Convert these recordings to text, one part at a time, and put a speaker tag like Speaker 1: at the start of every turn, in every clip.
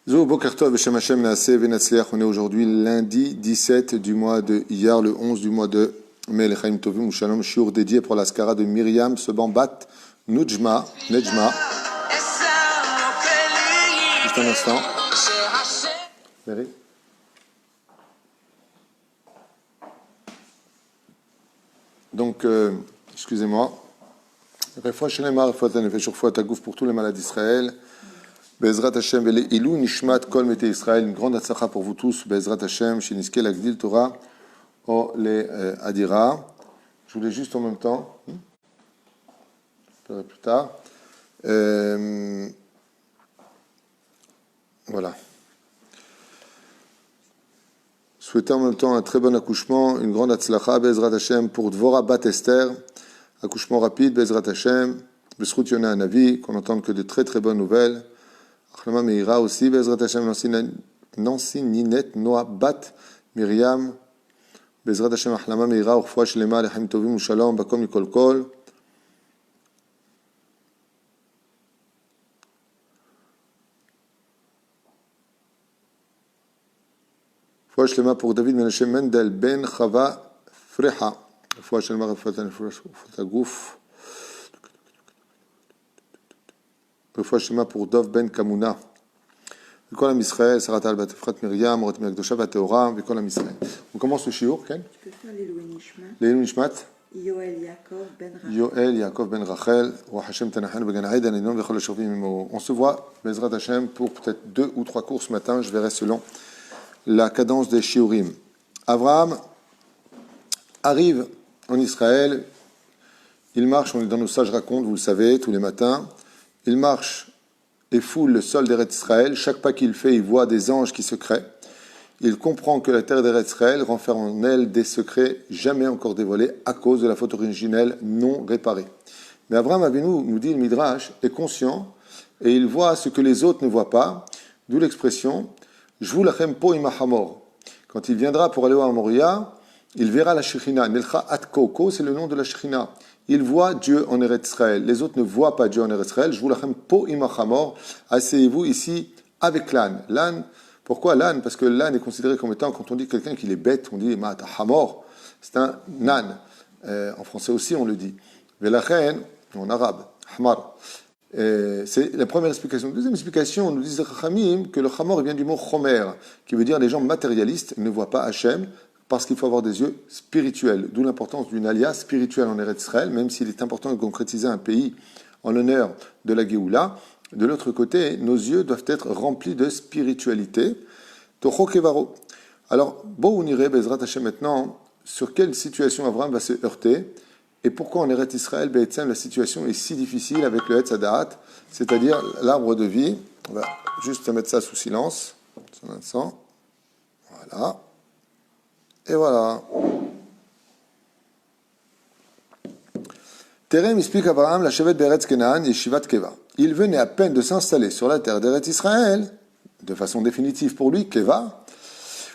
Speaker 1: Zo Boker Tov Beshem Hashem Naaseh Venatzliach. On est aujourd'hui lundi 17 du mois de Iyar, le 11 du mois de Mai Lechaim Tovim Shalom, shiur dédié pour la skara de Myriam Seban-Bat Nejma. Juste un instant. Mary. Donc, excusez-moi. Refoua Shelema, Refoua Tanefesh, Refoua Tagouf pour tous les malades d'Israël. Bezrat Hashem vele ilou nishmat kol mete Israël, une grande atzacha pour vous tous. Bezrat Hashem, sheniske l'agdil Torah o le adira. Je voulais juste en même temps, plus tard, voilà. Souhaiter en même temps un très bon accouchement, une grande atzlacha, Bezrat Hashem pour Dvora Bat Esther, accouchement rapide, Bezrat Hashem, Besrut Yona Navi, qu'on n'entende que de très très bonnes nouvelles. Achlama Meira aussi, Bezrat Hashem, Nancy Ninette Noah Bat Myriam, Bezrat Hashem, Achlama Meira, Urfoua Shlema, Lechaim Tovim Shalom, Bakom Mikol Kol. Urfoua Shlema pour David Menachem Mendel Ben Chava Freha, Urfoua Shlema, Urfoua Tagouf. Urfoua Shlema pour Dov Ben Kamuna. V'kol Am Yisrael, Sarat al Bat Efrat Miriam, Orat Miakdosha Vateora, V'kol Am Yisrael. On commence le shiur, Ken?
Speaker 2: Tu peux faire l'Elohim Nishmat.
Speaker 1: L'Elohim Nishmat.
Speaker 2: Yoel Yaakov Ben Rachel.
Speaker 1: Yoel Yaakov Ben Rachel. Roi Hashem Tanachanu Began Haïdan Enon V'chol Hashovim Mimo. On se voit, Bezrat Hashem, pour peut-être 2 ou 3 cours ce matin. Je verrai selon la cadence des shiurim. Abraham arrive en Israël. Il marche, on est dans nos sages racontes, vous le savez, tous les matins. Il marche et foule le sol d'Eretz Israël. Chaque pas qu'il fait, il voit des anges qui se créent. Il comprend que la terre d'Eretz Israël renferme en elle des secrets jamais encore dévoilés à cause de la faute originelle non réparée. Mais Abraham Avinu, nous dit le Midrash, est conscient et il voit ce que les autres ne voient pas, d'où l'expression « Jvu lachem po im hamor ». Quand il viendra pour aller au Moria, il verra la Shekhinah. Nelcha Atkoko, c'est le nom de la Shekhinah. Il voit Dieu en Eretz Israël. Les autres ne voient pas Dieu en Eretz Israël. Je vous lachem po imachamor. Asseyez-vous ici avec l'âne. L'âne, pourquoi l'âne? Parce que l'âne est considéré comme étant, quand on dit quelqu'un qu'il est bête, on dit ma'ata hamor. C'est un âne. En français aussi, on le dit. Velachen, en arabe, hamar. C'est la première explication. La deuxième explication, on nous dit que le hamor vient du mot chomer, qui veut dire les gens matérialistes ne voient pas Hachem, parce qu'il faut avoir des yeux spirituels, d'où l'importance d'une alia spirituelle en Eretz Israël, même s'il est important de concrétiser un pays en l'honneur de la Géoula. De l'autre côté, nos yeux doivent être remplis de spiritualité. Toho Kevaro. Alors, bon, on irait, Bezrat Hashem, maintenant, sur quelle situation Abraham va se heurter, et pourquoi en Eretz Israël, la situation est si difficile avec le Etz Hadaat, c'est-à-dire l'arbre de vie. On va juste mettre ça sous silence, un instant. Voilà. Et voilà. Terem explique Abraham la chevet d'Eretz Kenaan et Shivat Keva. Il venait à peine de s'installer sur la terre d'Eretz Israël, de façon définitive pour lui, Keva.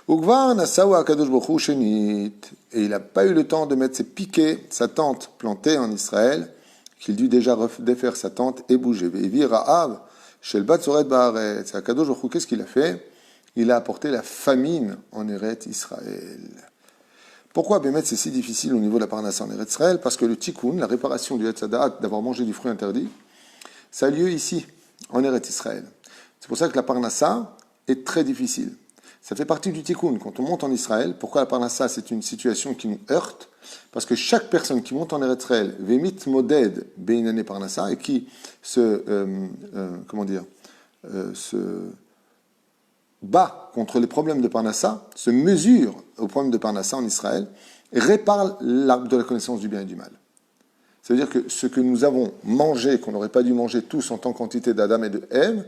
Speaker 1: Ugvar Nasaou Akadosh Bokhu Shenit. Et il n'a pas eu le temps de mettre ses piquets, sa tente plantée en Israël, qu'il dut déjà défaire sa tente et bouger. Vevi Ra'av, Shelbat Soret Ba'aretz. Akadosh Bokhu, qu'est-ce qu'il a fait? Il a apporté la famine en Eretz Israël. Pourquoi Bémet c'est si difficile au niveau de la Parnassa en Eretz Israël? Parce que le tikkun, la réparation du Etz Hadaat, d'avoir mangé du fruit interdit, ça a lieu ici, en Eretz Israël. C'est pour ça que la Parnassa est très difficile. Ça fait partie du tikkun. Quand on monte en Israël, pourquoi la Parnassa c'est une situation qui nous heurte? Parce que chaque personne qui monte en Eretz Israël, Vemit Moded Beinane Parnassa, et qui se bat contre les problèmes de Parnassa, se mesure aux problèmes de Parnassa en Israël, et répare l'arbre de la connaissance du bien et du mal. Ça veut dire que ce que nous avons mangé, qu'on n'aurait pas dû manger tous en tant qu'entité d'Adam et de Ève,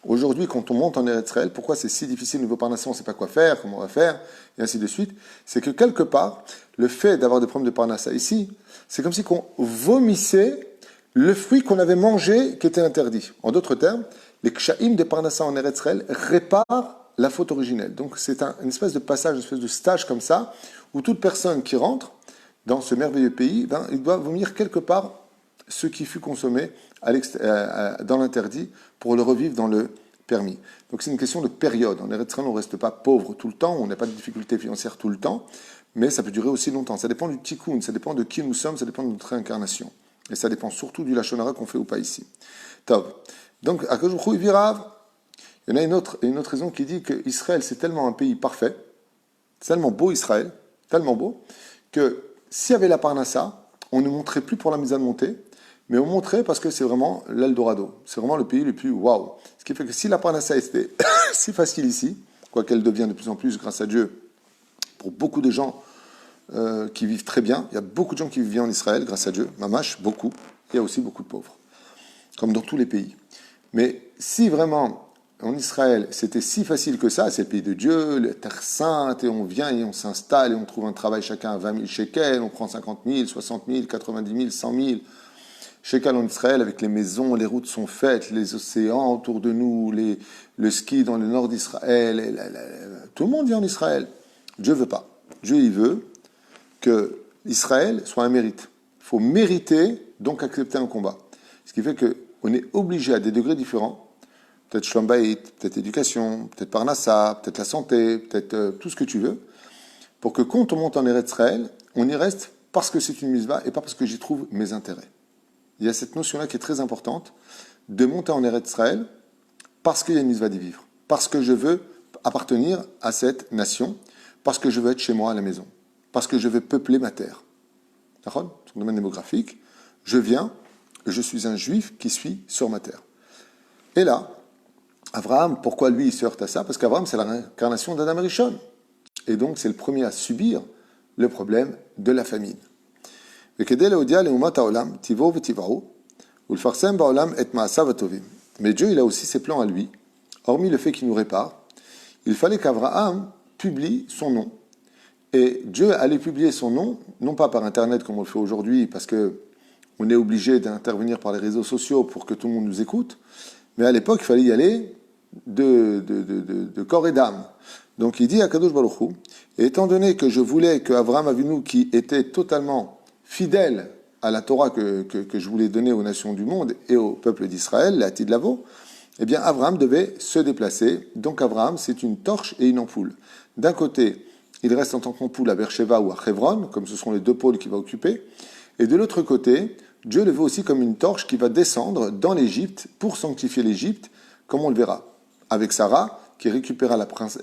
Speaker 1: aujourd'hui, quand on monte en Eretz Israël, pourquoi c'est si difficile au niveau Parnassa, on ne sait pas quoi faire, comment on va faire, et ainsi de suite, c'est que quelque part, le fait d'avoir des problèmes de Parnassa ici, c'est comme si qu'on vomissait le fruit qu'on avait mangé qui était interdit. En d'autres termes, les kshaïm de Parnassa en Eretz Israël réparent la faute originelle. Donc c'est une espèce de passage, une espèce de stage comme ça, où toute personne qui rentre dans ce merveilleux pays, il doit vomir quelque part ce qui fut consommé dans l'interdit pour le revivre dans le permis. Donc c'est une question de période. En Eretz Israël, on ne reste pas pauvre tout le temps, on n'a pas de difficultés financières tout le temps, mais ça peut durer aussi longtemps. Ça dépend du tikkun, ça dépend de qui nous sommes, ça dépend de notre réincarnation. Et ça dépend surtout du lachon hara qu'on fait ou pas ici. Tov. Donc, à Kajouchou, il y en a une autre raison qui dit que Israël, c'est tellement un pays parfait, c'est tellement beau Israël, tellement beau, que s'il y avait la Parnassa, on ne montrait plus pour la mise à monter, mais on montrait parce que c'est vraiment l'Eldorado. C'est vraiment le pays le plus waouh. Ce qui fait que si la Parnassa était si facile ici, quoiqu'elle devient de plus en plus, grâce à Dieu, pour beaucoup de gens qui vivent très bien, il y a beaucoup de gens qui vivent bien en Israël, grâce à Dieu, mamash, beaucoup, il y a aussi beaucoup de pauvres, comme dans tous les pays. Mais si vraiment, en Israël, c'était si facile que ça, c'est le pays de Dieu, la terre sainte, et on vient et on s'installe et on trouve un travail chacun à 20 000 shekels, on prend 50 000, 60 000, 90 000, 100 000 shekels en Israël, avec les maisons, les routes sont faites, les océans autour de nous, le ski dans le nord d'Israël, tout le monde vit en Israël. Dieu veut pas. Dieu, il veut que Israël soit un mérite. Il faut mériter, donc accepter un combat. Ce qui fait qu'on est obligé à des degrés différents, peut-être Shlom Bayit, peut-être éducation, peut-être Parnassa, peut-être la santé, peut-être tout ce que tu veux, pour que quand on monte en Eretz Israël, on y reste parce que c'est une mitzvah et pas parce que j'y trouve mes intérêts. Il y a cette notion-là qui est très importante, de monter en Eretz Israël parce qu'il y a une mitzvah d'y vivre, parce que je veux appartenir à cette nation, parce que je veux être chez moi à la maison, parce que je veux peupler ma terre. D'accord ? Son domaine démographique, je viens, je suis un juif qui suis sur ma terre. Et là, Abraham, pourquoi lui il se heurte à ça ? Parce qu'Abraham, c'est la réincarnation d'Adam Rishon. Et donc, c'est le premier à subir le problème de la famine. Mais Dieu, il a aussi ses plans à lui, hormis le fait qu'il nous répare. Il fallait qu'Abraham publie son nom. Et Dieu allait publier son nom, non pas par Internet comme on le fait aujourd'hui, parce qu'on est obligé d'intervenir par les réseaux sociaux pour que tout le monde nous écoute, mais à l'époque, il fallait y aller de corps et d'âme. Donc il dit à Kadosh Baruch Hu, et étant donné que je voulais qu'Abraham Avinu, qui était totalement fidèle à la Torah que je voulais donner aux nations du monde et au peuple d'Israël, la Tidlavo, eh bien Abraham devait se déplacer. Donc Abraham, c'est une torche et une ampoule. D'un côté, il reste en tant qu'ampoule à Beersheba ou à Hebron, comme ce sont les deux pôles qu'il va occuper. Et de l'autre côté, Dieu le veut aussi comme une torche qui va descendre dans l'Égypte pour sanctifier l'Égypte, comme on le verra. Avec Sarah, qui récupéra la province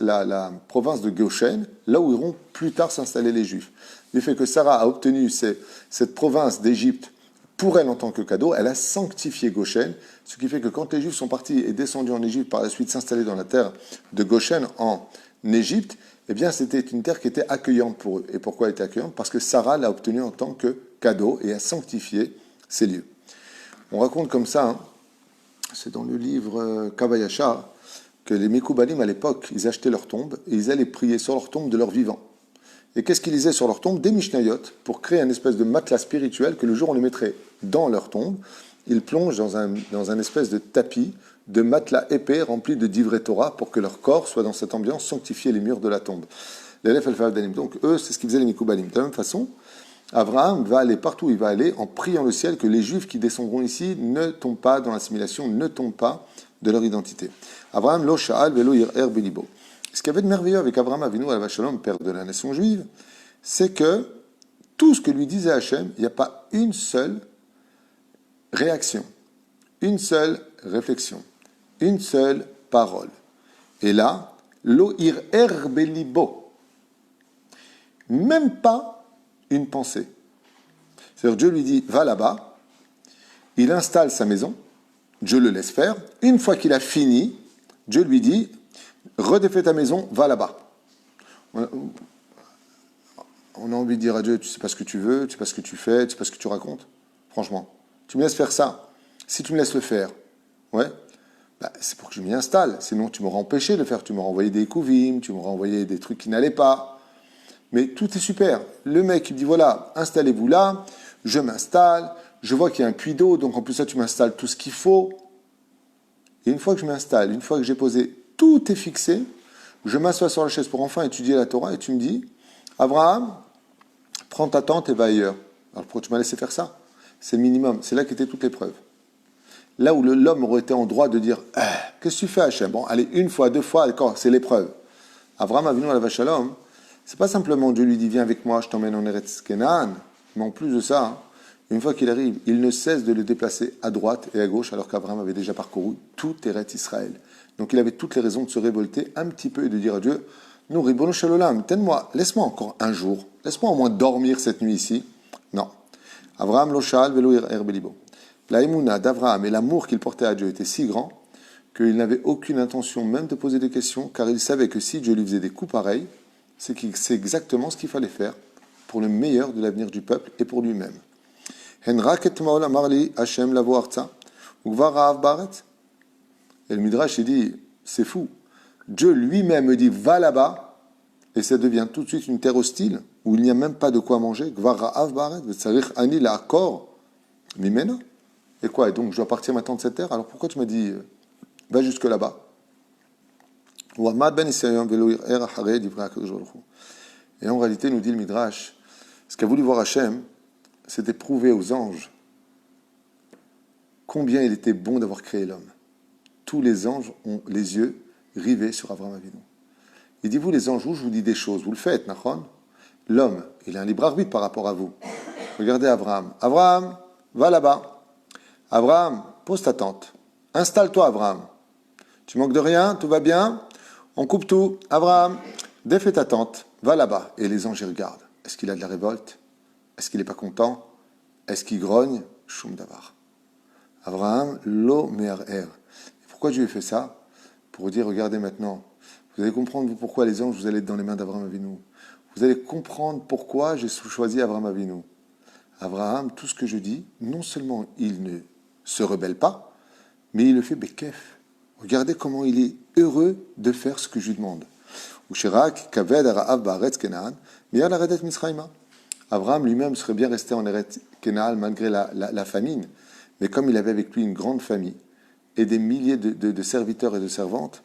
Speaker 1: de Goshen, là où iront plus tard s'installer les Juifs. Du fait que Sarah a obtenu cette province d'Égypte pour elle en tant que cadeau, elle a sanctifié Goshen, ce qui fait que quand les Juifs sont partis et descendus en Égypte, par la suite s'installer dans la terre de Goshen en Égypte, eh bien c'était une terre qui était accueillante pour eux. Et pourquoi elle était accueillante ? Parce que Sarah l'a obtenue en tant que cadeau et a sanctifié ces lieux. On raconte comme ça, c'est dans le livre Kavayachar, que les Mekoubalim à l'époque, ils achetaient leur tombe et ils allaient prier sur leur tombe de leur vivant. Et qu'est-ce qu'ils lisaient sur leur tombe ? Des Mishnayot, pour créer une espèce de matelas spirituel que le jour on les mettrait dans leur tombe, ils plongent dans un espèce de tapis, de matelas épais remplis de divrei Torah pour que leur corps soit dans cette ambiance, sanctifier les murs de la tombe. Donc eux, c'est ce qu'ils faisaient les Mekoubalim. De la même façon, Abraham va aller partout où il va aller en priant le ciel que les Juifs qui descendront ici ne tombent pas dans l'assimilation, ne tombent pas de leur identité. Abraham lo sha'al velo yir'er belibo. Ce qu'il y avait de merveilleux avec Abraham Avinu alav shalom, père de la nation juive, c'est que tout ce que lui disait Hachem, il n'y a pas une seule réaction, une seule réflexion, une seule parole. Et là, lo yir'er belibo, même pas une pensée. C'est-à-dire Dieu lui dit, va là-bas, il installe sa maison, Dieu le laisse faire. Une fois qu'il a fini, Dieu lui dit, redéfais ta maison, va là-bas. On a envie de dire à Dieu, tu sais pas ce que tu veux, tu sais pas ce que tu fais, tu sais pas ce que tu racontes. Franchement, tu me laisses faire ça. Si tu me laisses le faire, ouais, c'est pour que je m'y installe. Sinon, tu m'auras empêché de le faire. Tu m'auras envoyé des kouvim, tu m'auras envoyé des trucs qui n'allaient pas. Mais tout est super. Le mec, il me dit, voilà, installez-vous là, je m'installe, je vois qu'il y a un puits d'eau, donc en plus ça, tu m'installes tout ce qu'il faut. Et une fois que je m'installe, une fois que j'ai posé, tout est fixé, je m'assois sur la chaise pour enfin étudier la Torah, et tu me dis, Abraham, prends ta tente et va ailleurs. Alors pourquoi tu m'as laissé faire ça ? C'est le minimum, c'est là qu'étaient toutes les preuves. Là où l'homme aurait été en droit de dire, qu'est-ce que tu fais Hachem? Bon, allez, une fois, deux fois, d'accord, c'est l'épreuve. Abraham Avinu à la Vachalom, c'est pas simplement Dieu lui dit viens avec moi, je t'emmène en Eretz Kenan, mais en plus de ça, une fois qu'il arrive, il ne cesse de le déplacer à droite et à gauche, alors qu'Abraham avait déjà parcouru tout Eretz Israël. Donc il avait toutes les raisons de se révolter un petit peu et de dire à Dieu, nous, Ribono Shalolam, laisse-moi encore un jour, laisse-moi au moins dormir cette nuit ici. Non. Abraham Loshal Velo Herbelibo. La émouna d'Abraham et l'amour qu'il portait à Dieu étaient si grands qu'il n'avait aucune intention même de poser des questions, car il savait que si Dieu lui faisait des coups pareils, c'est exactement ce qu'il fallait faire pour le meilleur de l'avenir du peuple et pour lui-même. Et le Midrash, il dit, c'est fou. Dieu lui-même me dit, va là-bas, et ça devient tout de suite une terre hostile, où il n'y a même pas de quoi manger. Et quoi? Et donc, je dois partir maintenant de cette terre? Alors pourquoi tu m'as dit, va jusque là-bas? Et en réalité, nous dit le Midrash, ce qu'a voulu voir Hachem, c'était prouver aux anges combien il était bon d'avoir créé l'homme. Tous les anges ont les yeux rivés sur Abraham Avinu. Il dit, vous les anges, je vous dis des choses, vous le faites, Nachon. L'homme, il a un libre arbitre par rapport à vous. Regardez Abraham. Abraham, va là-bas. Abraham, pose ta tente. Installe-toi, Abraham. Tu manques de rien, tout va bien. On coupe tout. Abraham, défais ta tente, va là-bas. Et les anges, ils regardent. Est-ce qu'il a de la révolte? Est-ce qu'il n'est pas content? Est-ce qu'il grogne? Choum davar. Abraham, lo me'er. Pourquoi Dieu fait ça? Pour vous dire, regardez maintenant, vous allez comprendre pourquoi les anges, vous allez être dans les mains d'Abraham Avinu. Vous allez comprendre pourquoi j'ai choisi Abraham Avinu. Abraham, tout ce que je dis, non seulement il ne se rebelle pas, mais il le fait bekef. Regardez comment il est heureux de faire ce que je lui demande. Abraham lui-même serait bien resté en Eretz Kenan malgré la famine, mais comme il avait avec lui une grande famille et des milliers de serviteurs et de servantes,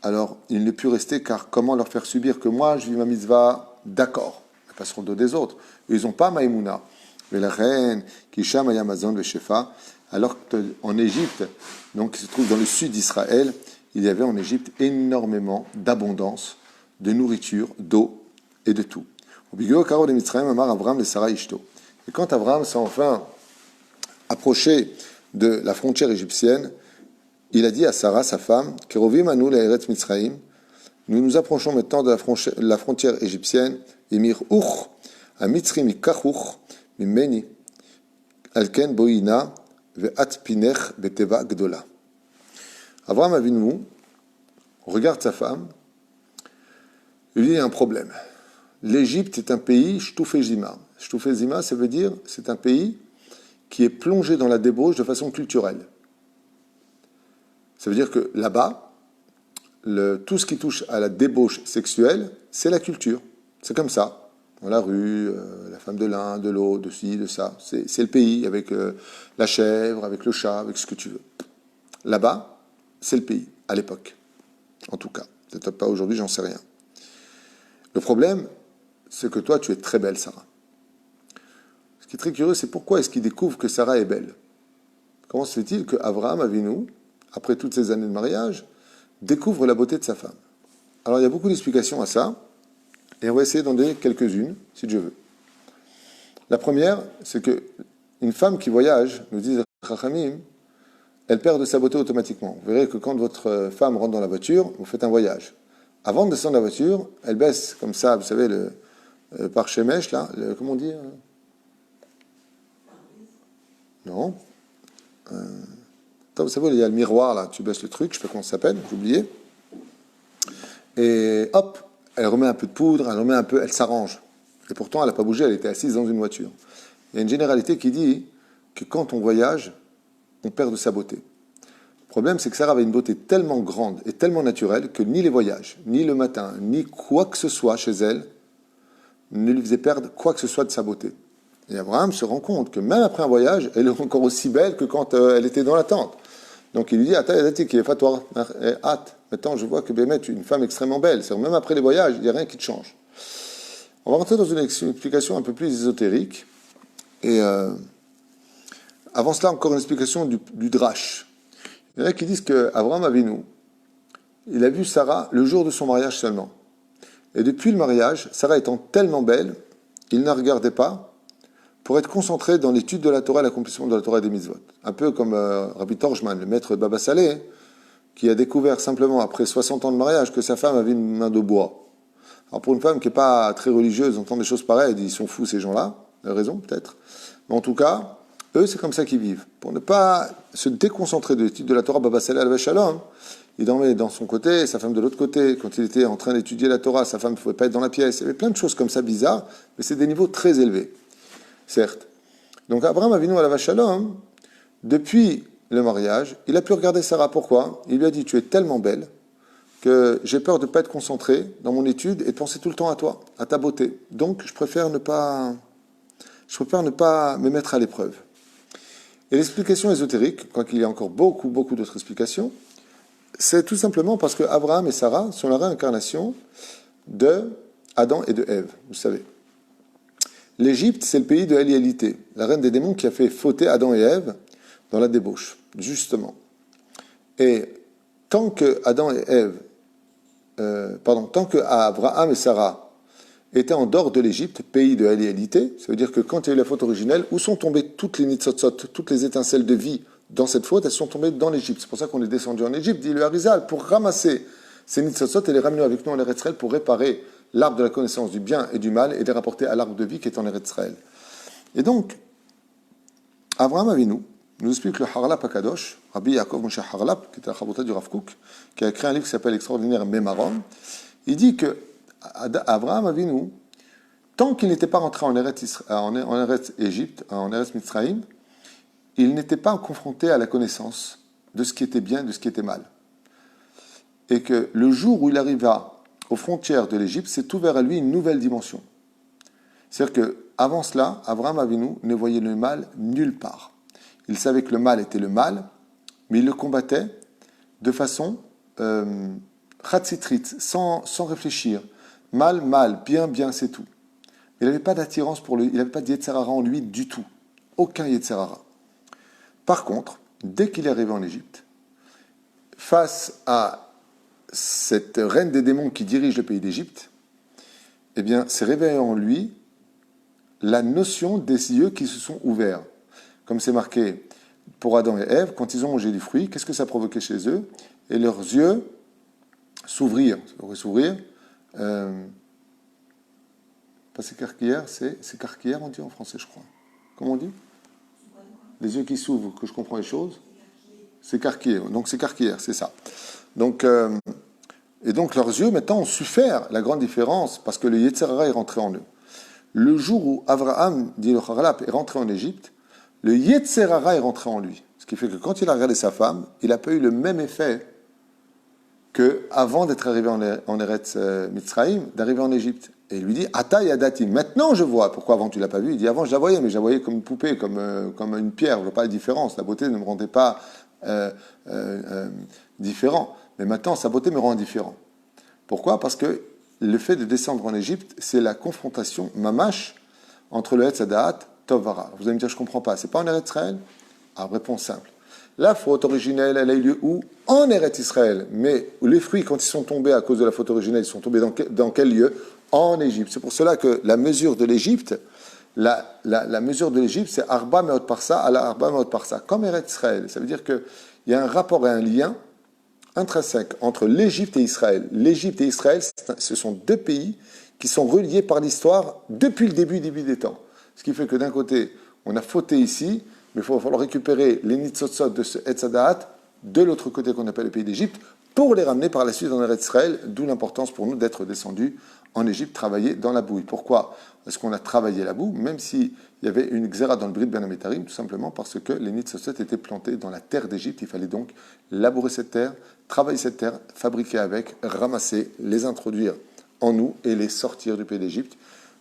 Speaker 1: alors il ne put rester, car comment leur faire subir que moi je vis ma mitzvah, d'accord, ils passeront le dos des autres. Ils n'ont pas Maïmouna. Mais la reine, Kisham Ayamazon Veshefa, alors qu'en Égypte, donc qui se trouve dans le sud d'Israël, il y avait en Égypte énormément d'abondance, de nourriture, d'eau et de tout. Et quand Abraham s'est enfin approché de la frontière égyptienne, il a dit à Sarah, sa femme, Kerovim anu le'eretz Mitzrayim, nous nous approchons maintenant de la frontière égyptienne, Emir Uch, a Mitzrim ikachuch, mimeni, alken boina, ve'at pinech beteva gdola. Abraham Avinu regarde sa femme, il lui dit, il y a un problème. L'Égypte est un pays shtoufezima. Shtoufezima, ça veut dire, c'est un pays qui est plongé dans la débauche de façon culturelle. Ça veut dire que là-bas, tout ce qui touche à la débauche sexuelle, c'est la culture. C'est comme ça. Dans la rue, la femme de l'un, de l'autre, de ci, de ça. C'est le pays avec la chèvre, avec le chat, avec ce que tu veux. Là-bas, c'est le pays, à l'époque. En tout cas. Peut-être pas aujourd'hui, j'en sais rien. Le problème, c'est que toi, tu es très belle, Sarah. Ce qui est très curieux, c'est pourquoi est-ce qu'il découvre que Sarah est belle? Comment se fait-il que Abraham Avinu, après toutes ces années de mariage, découvre la beauté de sa femme? Alors, il y a beaucoup d'explications à ça, et on va essayer d'en donner quelques-unes, si Dieu veut. La première, c'est que une femme qui voyage, nous dit Chachamim, elle perd de sa beauté automatiquement. Vous verrez que quand votre femme rentre dans la voiture, vous faites un voyage. Avant de descendre de la voiture, elle baisse comme ça, vous savez, le pare-chemèche, là, comment on dit Non. Vous savez, il y a le miroir, là, tu baisses le truc, je sais pas comment ça s'appelle, j'ai oublié. Et hop, elle remet un peu de poudre, elle remet un peu, elle s'arrange. Et pourtant, elle n'a pas bougé, elle était assise dans une voiture. Il y a une généralité qui dit que quand on voyage, on perd de sa beauté. Le problème, c'est que Sarah avait une beauté tellement grande et tellement naturelle que ni les voyages, ni le matin, ni quoi que ce soit chez elle ne lui faisait perdre quoi que ce soit de sa beauté. Et Abraham se rend compte que même après un voyage, elle est encore aussi belle que quand elle était dans la tente. Donc il lui dit, maintenant je vois que Bémet, tu es une femme extrêmement belle. C'est-à-dire, même après les voyages, il n'y a rien qui te change. On va rentrer dans une explication un peu plus ésotérique. Et avant cela, encore une explication du drash. Il y en a qui disent qu'Abraham Avinu, il a vu Sarah le jour de son mariage seulement. Et depuis le mariage, Sarah étant tellement belle, il ne la regardait pas pour être concentré dans l'étude de la Torah et l'accomplissement de la Torah et des mitzvot. Un peu comme Rabbi Torjman, le maître Baba Saleh, qui a découvert simplement après 60 ans de mariage que sa femme avait une main de bois. Alors pour une femme qui n'est pas très religieuse, entendre des choses pareilles, ils sont fous ces gens-là, raison peut-être. Mais en tout cas, eux c'est comme ça qu'ils vivent. Pour ne pas se déconcentrer de l'étude de la Torah, Baba Saleh al Shalom, il dormait dans son côté, sa femme de l'autre côté. Quand il était en train d'étudier la Torah, sa femme ne pouvait pas être dans la pièce. Il y avait plein de choses comme ça bizarres, mais c'est des niveaux très élevés. Certes. Donc Abraham Avinu alav shalom, depuis le mariage, il a pu regarder Sarah. Pourquoi? Il lui a dit, tu es tellement belle que j'ai peur de ne pas être concentré dans mon étude et de penser tout le temps à toi, à ta beauté. Donc je préfère ne pas me mettre à l'épreuve. Et l'explication ésotérique, quoiqu'il y a encore beaucoup d'autres explications, c'est tout simplement parce que Abraham et Sarah sont la réincarnation de Adam et de Ève, vous savez. L'Égypte, c'est le pays de Eliélité, la reine des démons qui a fait fauter Adam et Ève dans la débauche, justement. Et tant que tant que Abraham et Sarah étaient en dehors de l'Égypte, pays de Eliélité, ça veut dire que quand il y a eu la faute originelle, où sont tombées toutes les nitzotzot, toutes les étincelles de vie dans cette faute, elles sont tombées dans l'Égypte. C'est pour ça qu'on est descendu en Égypte, dit le Harizal, pour ramasser ces nitzotzot et les ramener avec nous en Eretz Israël pour réparer l'arbre de la connaissance du bien et du mal et les rapporter à l'arbre de vie qui est en Eretz Israël. Et donc, Abraham Avinu nous explique le Harlap Akadosh, Rabbi Yaakov Moshe Harlap, qui était la Chabota du Rav Kook, qui a écrit un livre qui s'appelle Extraordinaire Mémarom. Il dit que Abraham Avinu, tant qu'il n'était pas rentré en Eretz Égypte, en Eretz Mitzraïm, il n'était pas confronté à la connaissance de ce qui était bien et de ce qui était mal. Et que le jour où il arriva aux frontières de l'Égypte, s'est ouvert à lui une nouvelle dimension. C'est-à-dire qu'avant cela, Abraham Avinu ne voyait le mal nulle part. Il savait que le mal était le mal, mais il le combattait de façon chatzitrit, sans réfléchir. Mal, bien, c'est tout. Il n'avait pas d'attirance pour lui, il n'avait pas de Yetzer Hara en lui du tout. Aucun Yetzer Hara. Par contre, dès qu'il est arrivé en Égypte, face à cette reine des démons qui dirige le pays d'Égypte, eh bien, s'est réveillé en lui la notion des yeux qui se sont ouverts. Comme c'est marqué pour Adam et Ève, quand ils ont mangé du fruit, qu'est-ce que ça provoquait chez eux? Et leurs yeux s'ouvrirent. Pas s'écarquillèrent, c'est s'écarquillèrent, on dit en français, je crois. Comment on dit? Les yeux qui s'ouvrent, que je comprends les choses. S'écarquiller. Donc s'écarquillèrent, c'est ça. Donc, et donc leurs yeux maintenant ont su faire la grande différence parce que le Yetzer Hara est rentré en eux. Le jour où Abraham, dit le Harlap, est rentré en Égypte, le Yetzer Hara est rentré en lui. Ce qui fait que quand il a regardé sa femme, il n'a pas eu le même effet qu'avant d'être arrivé en Eretz Mitzraïm, d'arriver en Égypte. Et il lui dit, Ata yadati, maintenant je vois. Pourquoi avant tu ne l'as pas vu? Il dit, avant je la voyais, mais je la voyais comme une poupée, comme une pierre. Je ne vois pas la différence. La beauté ne me rendait pas différent. Mais maintenant, sa beauté me rend indifférent. Pourquoi? Parce que le fait de descendre en Égypte, c'est la confrontation mamash entre le Etz Hadaat, Tovara. Vous allez me dire, je ne comprends pas. C'est pas en Eretz Israël? Ah, réponse simple. La faute originelle, elle a eu lieu où? En Eretz Israël. Mais les fruits, quand ils sont tombés à cause de la faute originelle, ils sont tombés dans quel lieu? En Égypte. C'est pour cela que la mesure de l'Égypte, la mesure de l'Égypte, c'est Arba Meot Parsa à la Arba Meot Parsa, comme Eretz Israël. Ça veut dire qu'il y a un rapport et un lien intrinsèque entre l'Égypte et Israël. L'Égypte et Israël, ce sont deux pays qui sont reliés par l'histoire depuis le début des temps. Ce qui fait que d'un côté, on a fauté ici, mais il va falloir récupérer les nitzotzot de ce Etz Hadaat de l'autre côté qu'on appelle le pays d'Égypte pour les ramener par la suite en Eretz Israël, d'où l'importance pour nous d'être descendus en Égypte, travailler dans la boue. Pourquoi est-ce qu'on a travaillé la boue, même s'il y avait une xéra dans le Brit Ben Ametarim, tout simplement parce que les nitzotzot étaient plantés dans la terre d'Égypte. Il fallait donc labourer cette terre, travailler cette terre, fabriquer avec, ramasser, les introduire en nous et les sortir du pays d'Égypte,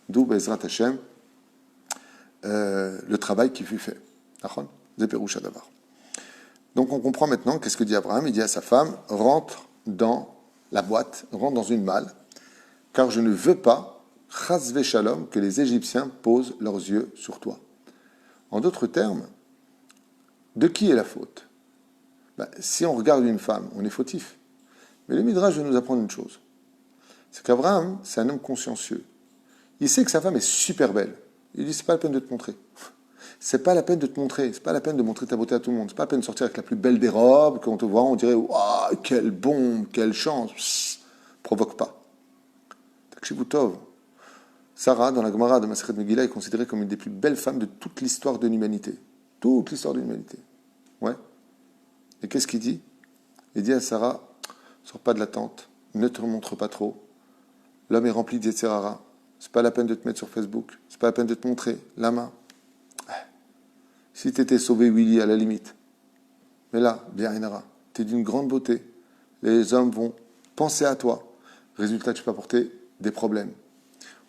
Speaker 1: d'où Bezrat Hashem, le travail qui fut fait. Donc on comprend maintenant qu'est-ce que dit Abraham. Il dit à sa femme, rentre dans la boîte, rentre dans une malle, car je ne veux pas, chas shalom, que les Égyptiens posent leurs yeux sur toi. En d'autres termes, de qui est la faute? Si on regarde une femme, on est fautif. Mais le Midrash veut nous apprendre une chose. C'est qu'Abraham, c'est un homme consciencieux. Il sait que sa femme est super belle. Il dit, c'est pas la peine de te montrer. C'est pas la peine de te montrer. C'est pas la peine de montrer ta beauté à tout le monde. C'est pas la peine de sortir avec la plus belle des robes. Quand on te voit, on dirait, waouh, quelle bombe, quelle chance. Psst, provoque pas. Takshivu Tov. Sarah, dans la Gemara de Masechet Megillah, est considérée comme une des plus belles femmes de toute l'histoire de l'humanité. Toute l'histoire de l'humanité. Ouais. Et qu'est-ce qu'il dit? Il dit à Sarah, sors pas de la tente, ne te montre pas trop. L'homme est rempli d'Yetzerara. C'est pas la peine de te mettre sur Facebook. C'est pas la peine de te montrer la main. Si tu étais sauvé, Willy, à la limite. Mais là, bien Inara, tu es d'une grande beauté. Les hommes vont penser à toi. Résultat, tu peux apporter des problèmes.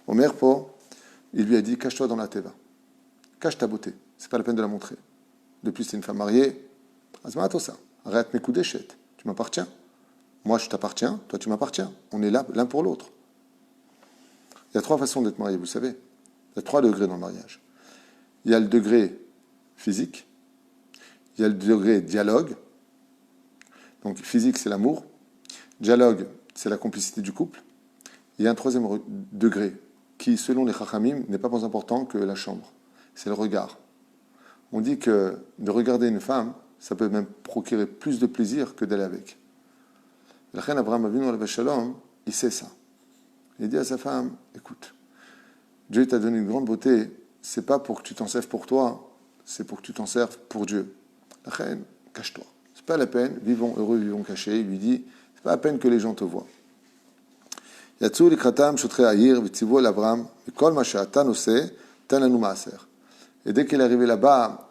Speaker 1: Omer Po, il lui a dit, cache-toi dans la teva. Cache ta beauté. C'est pas la peine de la montrer. De plus, tu es une femme mariée. Azmatosa. Arrête mes coups d'échette. Tu m'appartiens. Moi, je t'appartiens. Toi, tu m'appartiens. On est là l'un pour l'autre. Il y a 3 façons d'être marié, vous savez. Il y a 3 degrés dans le mariage. Il y a le degré physique. Il y a le degré dialogue. Donc, physique, c'est l'amour. Dialogue, c'est la complicité du couple. Il y a un 3e degré qui, selon les Chachamim, n'est pas moins important que la chambre. C'est le regard. On dit que de regarder une femme, ça peut même procurer plus de plaisir que d'aller avec. La reine Abraham Avinu alayhi shalom, il sait ça. Il dit à sa femme, écoute, Dieu t'a donné une grande beauté, c'est pas pour que tu t'en serves pour toi, c'est pour que tu t'en serves pour Dieu. La reine, cache-toi. C'est pas la peine, vivons heureux, vivons cachés. Il lui dit, c'est pas la peine que les gens te voient. Yatsu likratam shotrei ha'ir v'tzivu el Abraham mikol ma she'ata noseh ten lanu ma'aser. Et dès qu'elle est arrivée là-bas,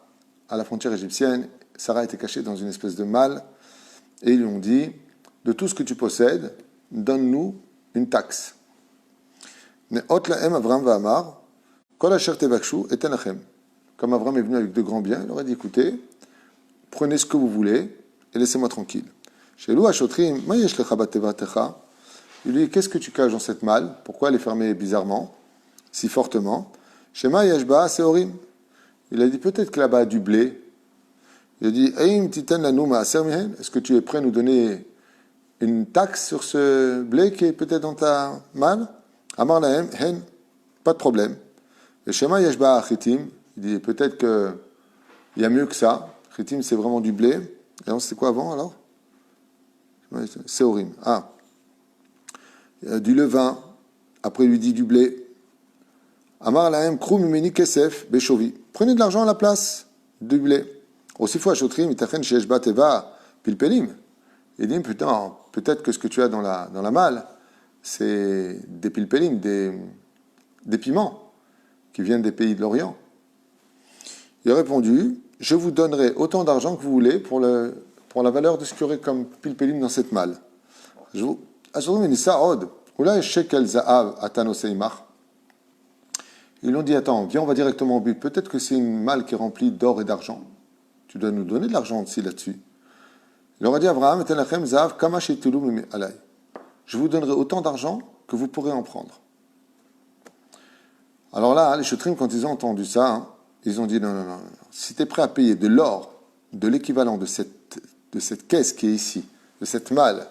Speaker 1: à la frontière égyptienne, Sarah était cachée dans une espèce de malle, et ils lui ont dit, de tout ce que tu possèdes, donne-nous une taxe. Ne'ot la'em Avraham va'amar, kol asher tevakshu eten lachem. Comme Abraham est venu avec de grands biens, il leur a dit, écoutez, prenez ce que vous voulez, et laissez-moi tranquille. Shelu ha'shotrim, ma yesh lecha batevatecha. Il lui dit, qu'est-ce que tu caches dans cette malle? Pourquoi elle est fermée bizarrement, si fortement? Shema yeshba seorim. Il a dit, peut-être que là-bas a du blé. Il a dit, Eim titen lanu ma'aser mihen. Est-ce que tu es prêt à nous donner une taxe sur ce blé qui est peut-être dans ta malle? Amar lahem, hen, pas de problème. Et Shema yeshba chitim. Il dit, peut-être qu'il y a mieux que ça. Chitim, c'est vraiment du blé. Et alors, c'était quoi avant, alors? Seorim. Ah. Du levain. Après, il lui dit du blé. Amar lahem kru mimeni kesef beshovi. Prenez de l'argent à la place du blé. Aussi fois shotrim itachen sheyeshba teva pilpelim. Il dit putain, peut-être que ce que tu as dans la malle, c'est des pilpelim, des piments qui viennent des pays de l'Orient. Il a répondu, je vous donnerai autant d'argent que vous voulez pour la valeur de ce qu'il y aurait comme pilpelim dans cette malle. Ils l'ont dit, attends, viens, on va directement au but. Peut-être que c'est une malle qui est remplie d'or et d'argent. Tu dois nous donner de l'argent aussi là-dessus. Il leur a dit, Abraham, je vous donnerai autant d'argent que vous pourrez en prendre. Alors là, les Shotrim, quand ils ont entendu ça, ils ont dit, non. Si tu es prêt à payer de l'or, de l'équivalent de cette caisse qui est ici, de cette malle,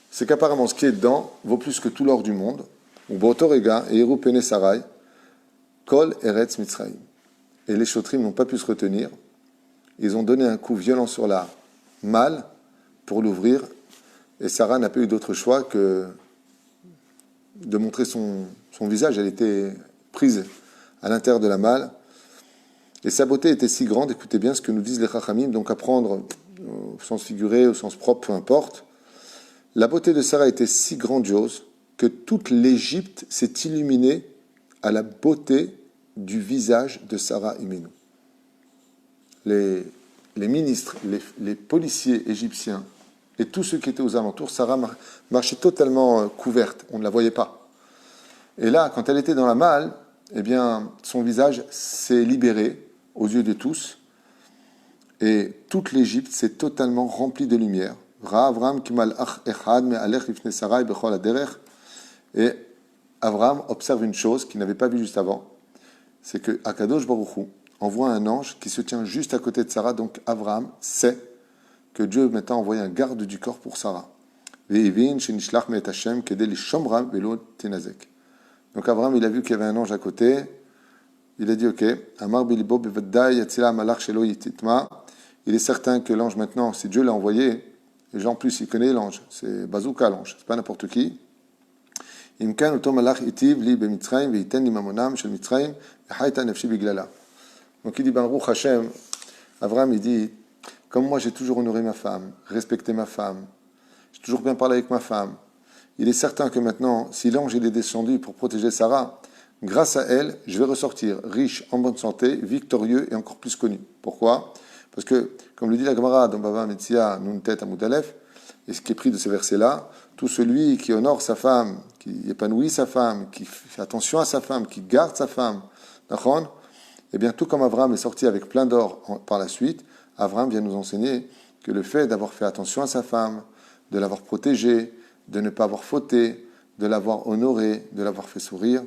Speaker 1: c'est qu'apparemment ce qui est dedans vaut plus que tout l'or du monde. Ou Botorega et Eru Pene Sarai, Kol Eretz Mitzrayim. Et les Shotrim n'ont pas pu se retenir. Ils ont donné un coup violent sur la malle pour l'ouvrir. Et Sarah n'a pas eu d'autre choix que de montrer son visage. Elle était prise à l'intérieur de la malle. Et sa beauté était si grande, écoutez bien ce que nous disent les Chachamim, donc à prendre au sens figuré, au sens propre, peu importe. La beauté de Sarah était si grandiose que toute l'Égypte s'est illuminée à la beauté du visage de Sarah Imenu. Les ministres, les policiers égyptiens et tous ceux qui étaient aux alentours, Sarah marchait totalement couverte, on ne la voyait pas. Et là, quand elle était dans la malle, eh bien, son visage s'est libéré aux yeux de tous, et toute l'Égypte s'est totalement remplie de lumière. Et Abraham observe une chose qu'il n'avait pas vue juste avant, c'est que Akadosh Baruch Hu envoie un ange qui se tient juste à côté de Sarah, donc Abraham sait que Dieu maintenant a envoyé un garde du corps pour Sarah. Ve'ivin shenishlach me'et Hashem kedei lishomra ve'lo tinazek. Donc Abraham, il a vu qu'il y avait un ange à côté. Il a dit, ok, Amar bilibo bevadai yatzila malach shelo yititma. Il est certain que l'ange maintenant, si Dieu l'a envoyé, et en plus il connaît l'ange, c'est bazooka l'ange, c'est pas n'importe qui. Imkan oto malach itiv li bemitzrayim ve'iten li mamonam shel mitzrayim v'chayta nafshi biglala. Donc il dit, Baruch Hashem, Abraham il dit, comme moi j'ai toujours honoré ma femme, respecté ma femme, j'ai toujours bien parlé avec ma femme, il est certain que maintenant, si l'ange il est descendu pour protéger Sarah, grâce à elle, je vais ressortir riche, en bonne santé, victorieux et encore plus connu. Pourquoi ? Parce que, comme le dit la Gemara dans Bava Metzia, Nuntet Amud Aleph, et ce qui est pris de ces versets-là, tout celui qui honore sa femme, qui épanouit sa femme, qui fait attention à sa femme, qui garde sa femme, d'accord ? Eh bien, tout comme Abraham est sorti avec plein d'or par la suite, Abraham vient nous enseigner que le fait d'avoir fait attention à sa femme, de l'avoir protégée, de ne pas avoir fauté, de l'avoir honorée, de l'avoir fait sourire,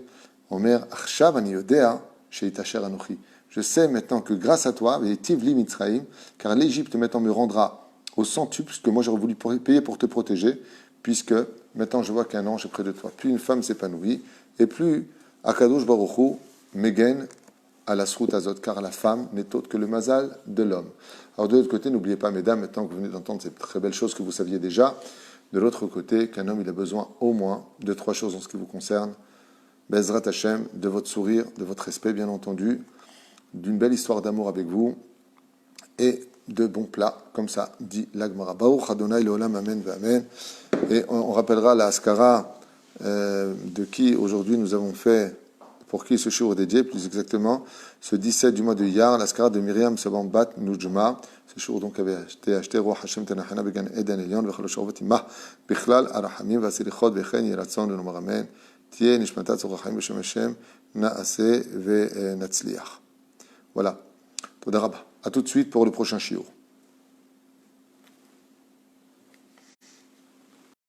Speaker 1: Omer Achshav ani yodea sheitacher anochi. Je sais maintenant que grâce à toi, ve'etiv li Mitzrayim, car l'Égypte maintenant me rendra au centuple ce que moi j'aurais voulu payer pour te protéger, puisque maintenant je vois qu'un ange est près de toi. Plus une femme s'épanouit, et plus Akadosh Baruch Hu megen à la srout azot, car la femme n'est autre que le mazal de l'homme. Alors de l'autre côté, n'oubliez pas, mesdames, maintenant que vous venez d'entendre ces très belles choses que vous saviez déjà, de l'autre côté, qu'un homme il a besoin au moins de 3 choses en ce qui vous concerne. Bezrat Hashem, de votre sourire, de votre respect bien entendu, d'une belle histoire d'amour avec vous, et de bons plats, comme ça dit l'Agmara. Baruch Adonai Leolam Amen V'Amen. Et on rappellera la Askara de qui aujourd'hui nous avons fait, pour qui ce shiur est dédié, plus exactement, ce 17 du mois de Iyar, l'Askara de Myriam Sabambat Nujma. Ce shiur donc avait acheté Roi Hashem Tanachana Began Eden Elion, V'chalo Shorvat Imah, Bichlal Arachamim, Vasilichot, V'chen Yiratzon, V'nomar Amen. תהיה נשמתה צורך החיים בשם השם, נעשה ונצליח. Voilà. תודה רבה. À tout de suite pour le prochain shiur.